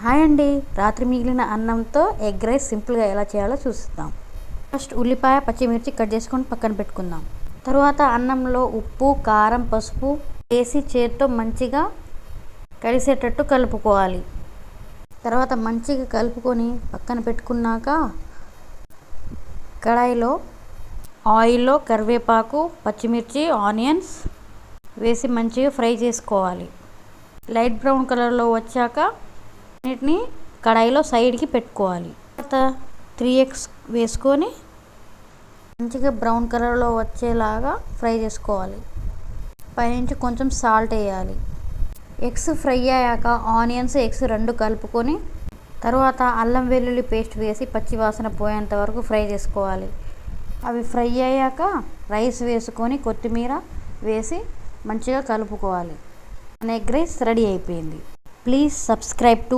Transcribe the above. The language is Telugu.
హాయ్ అండి, రాత్రి మిగిలిన అన్నంతో ఎగ్ రైస్ సింపుల్గా ఎలా చేయాలో చూస్తాం. ఫస్ట్ ఉల్లిపాయ పచ్చిమిర్చి కట్ చేసుకొని పక్కన పెట్టుకుందాం. తర్వాత అన్నంలో ఉప్పు కారం పసుపు వేసి చేత్తో మంచిగా కలిసేటట్టు కలుపుకోవాలి. తర్వాత మంచిగా కలుపుకొని పక్కన పెట్టుకున్నాక కడాయిలో ఆయిల్లో కరివేపాకు పచ్చిమిర్చి ఆనియన్స్ వేసి మంచిగా ఫ్రై చేసుకోవాలి. లైట్ బ్రౌన్ కలర్లో వచ్చాక వీటిని కడాయిలో సైడ్కి పెట్టుకోవాలి. తర్వాత 3 eggs వేసుకొని మంచిగా బ్రౌన్ కలర్లో వచ్చేలాగా ఫ్రై చేసుకోవాలి. పైనుంచి కొంచెం సాల్ట్ వేయాలి. ఎగ్స్ ఫ్రై అయ్యాక ఆనియన్స్ ఎగ్స్ రెండు కలుపుకొని తర్వాత అల్లం వెల్లుల్లి పేస్ట్ వేసి పచ్చి వాసన పోయేంత వరకు ఫ్రై చేసుకోవాలి. అవి ఫ్రై అయ్యాక రైస్ వేసుకొని కొత్తిమీర వేసి మంచిగా కలుపుకోవాలి. మన ఎగ్ రైస్ రెడీ అయిపోయింది. Please subscribe to